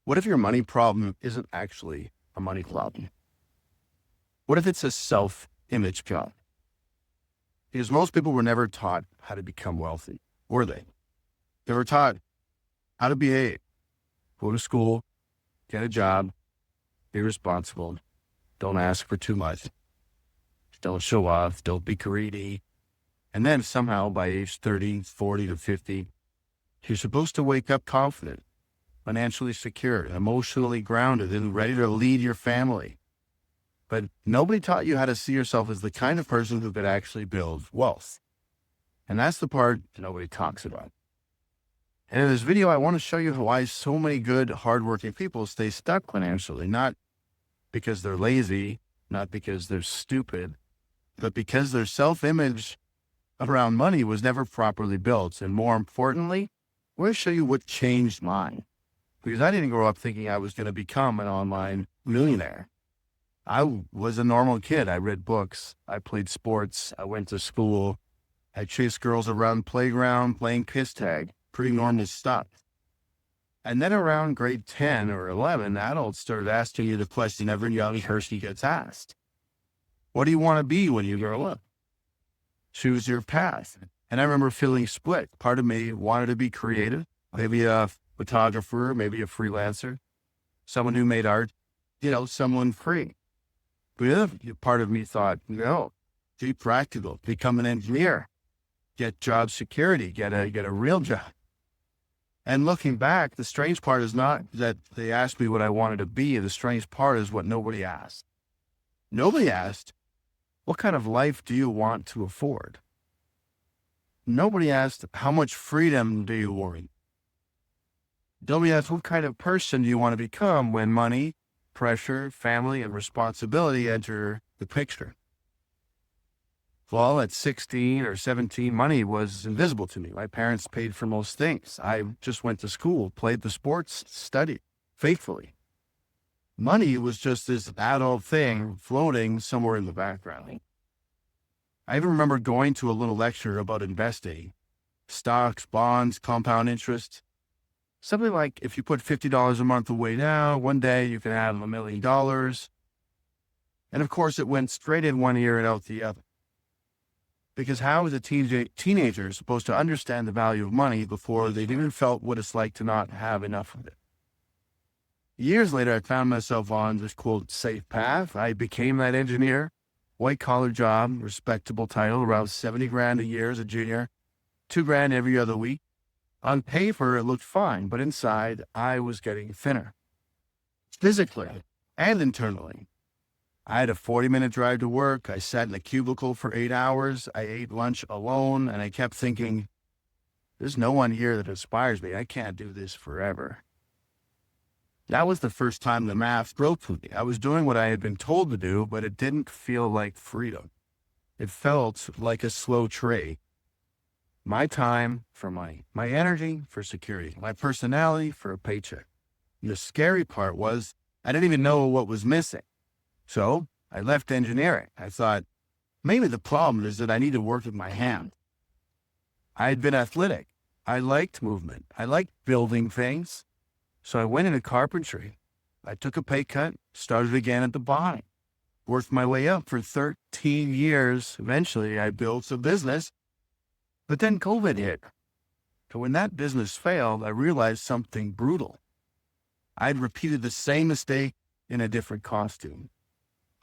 What if your money problem isn't actually a money problem? What if it's a self-image problem? Because most people were never taught how to become wealthy, were they? They were taught how to behave, go to school, get a job, be responsible, don't ask for too much, don't show off, don't be greedy. And then somehow by age 30, 40 to 50, you're supposed to wake up confident, financially secure, emotionally grounded, and ready to lead your family. But nobody taught you how to see yourself as the kind of person who could actually build wealth. And that's the part nobody talks about. And in this video, I want to show you why so many good, hardworking people stay stuck financially, not because they're lazy, not because they're stupid, but because their self-image around money was never properly built. And more importantly, I want to show you what changed mine. Because I didn't grow up thinking I was going to become an online millionaire. I was a normal kid. I read books. I played sports. I went to school. I chased girls around the playground playing piss tag. Pretty normal stuff. And then around grade 10 or 11, adults started asking you the question every young person gets asked. What do you want to be when you grow up? Choose your path. And I remember feeling split. Part of me wanted to be creative, maybe a photographer, maybe a freelancer, someone who made art, someone free. But the other part of me thought, no, be practical, become an engineer, get job security, get a real job. And looking back, the strange part is not that they asked me what I wanted to be. The strange part is what nobody asked. Nobody asked, what kind of life do you want to afford? Nobody asked, how much freedom do you want? Nobody asked, what kind of person do you want to become when money, pressure, family, and responsibility enter the picture? Well, at 16 or 17, money was invisible to me. My parents paid for most things. I just went to school, played the sports, studied faithfully. Money was just this adult thing floating somewhere in the background. I even remember going to a little lecture about investing, stocks, bonds, compound interest. Something like if you put $50 a month away now, one day you can have $1 million. And of course, it went straight in one ear and out the other. Because how is a teenager supposed to understand the value of money before they've even felt what it's like to not have enough of it? Years later, I found myself on this quote safe path. I became that engineer, white collar job, respectable title, around 70 grand a year as a junior, 2 grand every other week. On paper, it looked fine, but inside, I was getting thinner, physically and internally. I had a 40-minute drive to work. I sat in a cubicle for 8 hours. I ate lunch alone, and I kept thinking, there's no one here that inspires me. I can't do this forever. That was the first time the math broke for me. I was doing what I had been told to do, but it didn't feel like freedom. It felt like a slow trade. My time for money, my energy for security, my personality for a paycheck. And the scary part was I didn't even know what was missing. So I left engineering. I thought, maybe the problem is that I need to work with my hand. I had been athletic. I liked movement. I liked building things. So I went into carpentry. I took a pay cut, started again at the bottom, worked my way up for 13 years. Eventually, I built a business. But then COVID hit. So when that business failed, I realized something brutal. I'd repeated the same mistake in a different costume.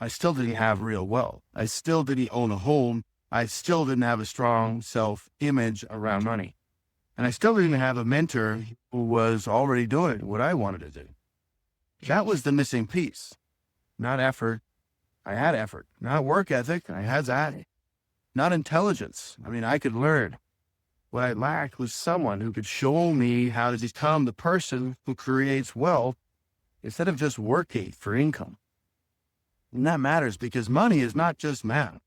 I still didn't have real wealth. I still didn't own a home. I still didn't have a strong self-image around money. And I still didn't have a mentor who was already doing what I wanted to do. That was the missing piece. Not effort. I had effort. Not work ethic. I had that. Not intelligence. I could learn. What I lacked was someone who could show me how to become the person who creates wealth instead of just working for income. And that matters because money is not just math.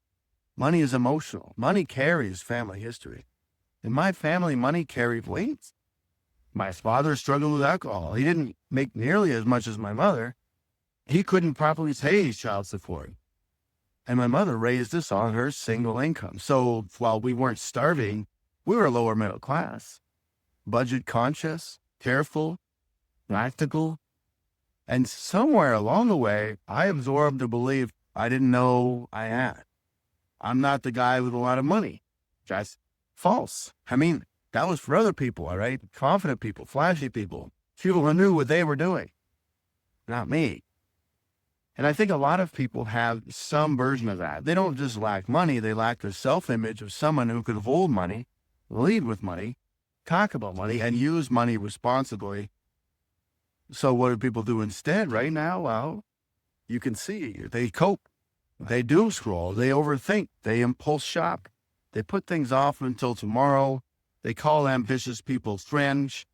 Money is emotional. Money carries family history. In my family, money carried weight. My father struggled with alcohol. He didn't make nearly as much as my mother. He couldn't properly pay child support. And my mother raised us on her single income. So while we weren't starving, we were lower middle class, budget conscious, careful, practical. And somewhere along the way, I absorbed a belief I didn't know I had. I'm not the guy with a lot of money. That's false. I mean, that was for other people, all right? Confident people, flashy people who knew what they were doing, not me. And I think a lot of people have some version of that. They don't just lack money, they lack the self-image of someone who could hold money, lead with money, talk about money, and use money responsibly. So what do people do instead right now? Well, you can see they cope. They doom scroll. They overthink. They impulse shop. They put things off until tomorrow. They call ambitious people fringe.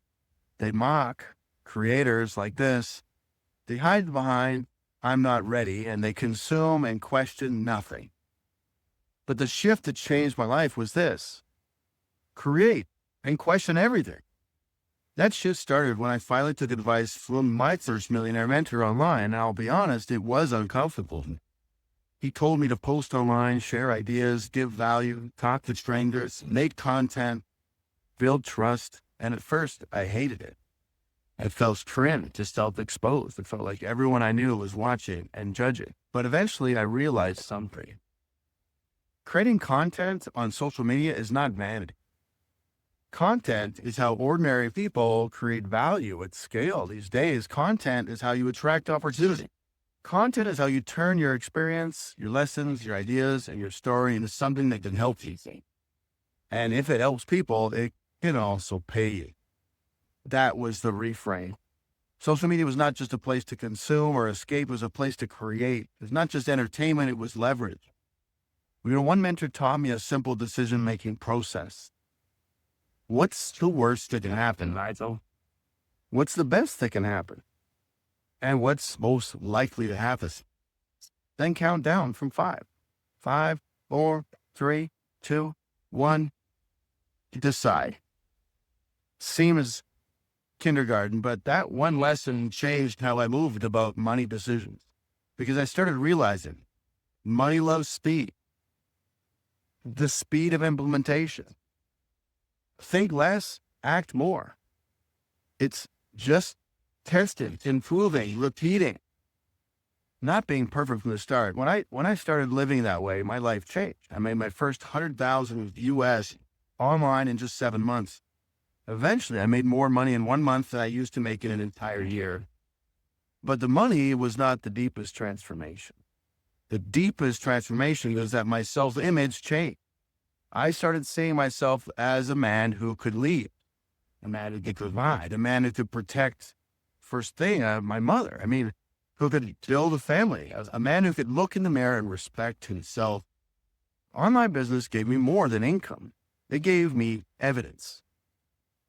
They mock creators like this. They hide behind, I'm not ready, and they consume and question nothing. But the shift that changed my life was this: create and question everything. That shift started when I finally took advice from my first millionaire mentor online. And I'll be honest, it was uncomfortable. He told me to post online, share ideas, give value, talk to strangers, make content, build trust. And at first, I hated it. I felt cringe, just self-exposed. It felt like everyone I knew was watching and judging. But eventually, I realized something. Creating content on social media is not vanity. Content is how ordinary people create value at scale these days. Content is how you attract opportunity. Content is how you turn your experience, your lessons, your ideas, and your story into something that can help you. And if it helps people, it can also pay you. That was the reframe. Social media was not just a place to consume or escape, it was a place to create. It was not just entertainment, it was leverage. One mentor taught me a simple decision-making process. What's the worst that can happen, Nigel? What's the best that can happen? And what's most likely to happen? Then count down from 5. 5, 4, 3, 2, 1. Decide. Seems kindergarten, but that one lesson changed how I moved about money decisions. Because I started realizing money loves speed. The speed of implementation. Think less, act more. It's just testing, improving, repeating, not being perfect from the start. When I started living that way, my life changed. I made my first 100,000 US online in just 7 months. Eventually, I made more money in 1 month than I used to make in an entire year. But the money was not the deepest transformation. The deepest transformation was that my self-image changed. I started seeing myself as a man who could lead, a man who could provide, a man who could protect, first thing, my mother. I mean, who could build a family, a man who could look in the mirror and respect himself. Online business gave me more than income. It gave me evidence.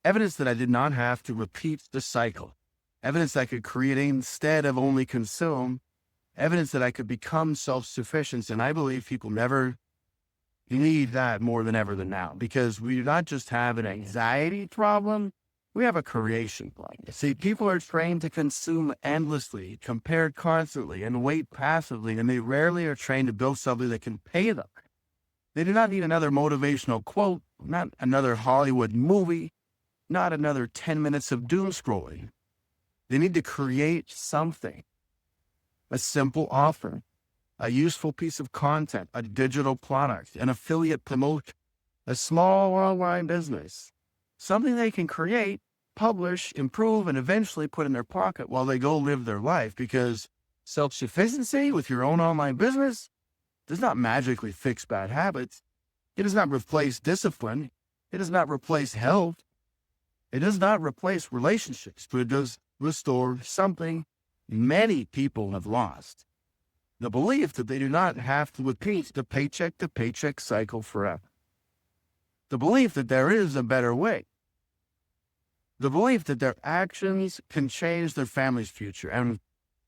Evidence that I did not have to repeat the cycle. Evidence that I could create instead of only consume. Evidence that I could become self-sufficient. And I believe people never need that more than ever than now, because we do not just have an anxiety problem, we have a creation problem. See, people are trained to consume endlessly, compare constantly, and wait passively, and they rarely are trained to build something that can pay them. They do not need another motivational quote, not another Hollywood movie, not another 10 minutes of doom scrolling. They need to create something, a simple offer, a useful piece of content, a digital product, an affiliate promotion, a small online business, something they can create, publish, improve, and eventually put in their pocket while they go live their life. Because self-sufficiency with your own online business does not magically fix bad habits. It does not replace discipline. It does not replace health. It does not replace relationships, but it does restore something many people have lost. The belief that they do not have to repeat the paycheck-to-paycheck cycle forever. The belief that there is a better way. The belief that their actions can change their family's future. And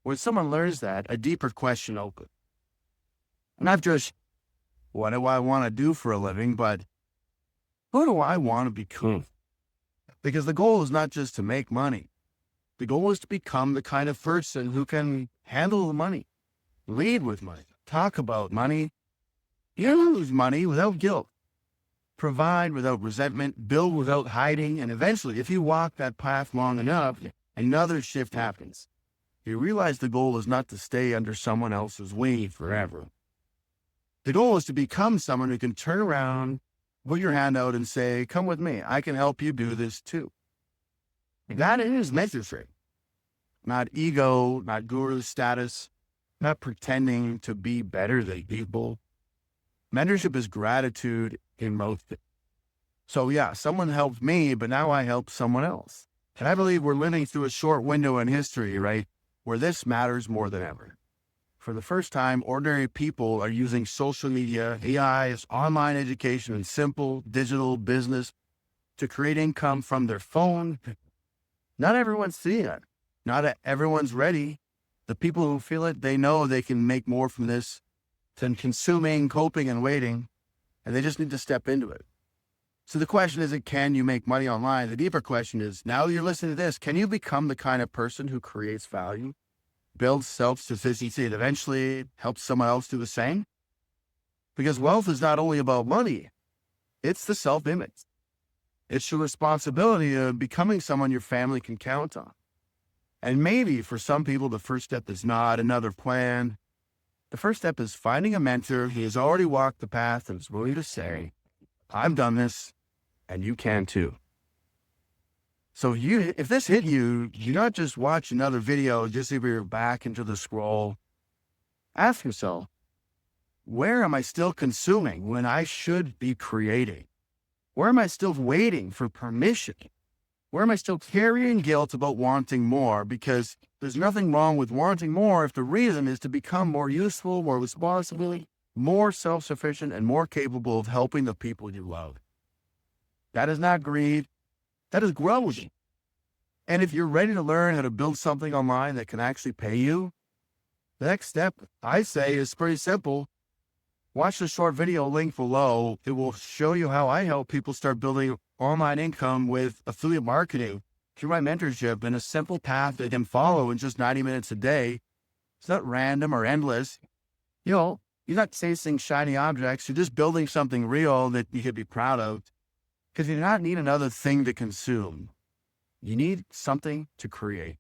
when someone learns that, a deeper question opens. Not just, what do I want to do for a living, but who do I want to become? Because the goal is not just to make money. The goal is to become the kind of person who can handle the money, lead with money, talk about money, use money without guilt, provide without resentment, build without hiding, and eventually, if you walk that path long enough, another shift happens. you realize the goal is not to stay under someone else's wing forever. The goal is to become someone who can turn around, put your hand out and say, come with me. I can help you do this too. That is mentorship. Not ego, not guru status, not pretending to be better than people. Mentorship is gratitude in motion. So yeah, someone helped me, but now I help someone else. And I believe we're living through a short window in history, right, where this matters more than ever. For the first time, ordinary people are using social media, AI, online education, and simple digital business to create income from their phone. Not everyone's seeing it. Not everyone's ready. The people who feel it, they know they can make more from this than consuming, coping, and waiting, and they just need to step into it. So the question isn't, can you make money online? The deeper question is, now you're listening to this, can you become the kind of person who creates value, builds self-sufficiency, and eventually helps someone else do the same? Because wealth is not only about money, it's the self-image. It's your responsibility of becoming someone your family can count on. And maybe for some people, the first step is not another plan. The first step is finding a mentor who has already walked the path and is willing to say, I've done this and you can too. So if this hit you, do not just watch another video just if you're back into the scroll. Ask yourself, where am I still consuming when I should be creating? Where am I still waiting for permission? Where am I still carrying guilt about wanting more? Because there's nothing wrong with wanting more if the reason is to become more useful, more responsible, more self-sufficient, and more capable of helping the people you love. That is not greed. That is growth. And if you're ready to learn how to build something online that can actually pay you, the next step, I say, is pretty simple. Watch the short video link below. It will show you how I help people start building online income with affiliate marketing through my mentorship in a simple path they can follow in just 90 minutes a day. It's not random or endless. You're not chasing shiny objects. You're just building something real that you can be proud of. Because you do not need another thing to consume. You need something to create.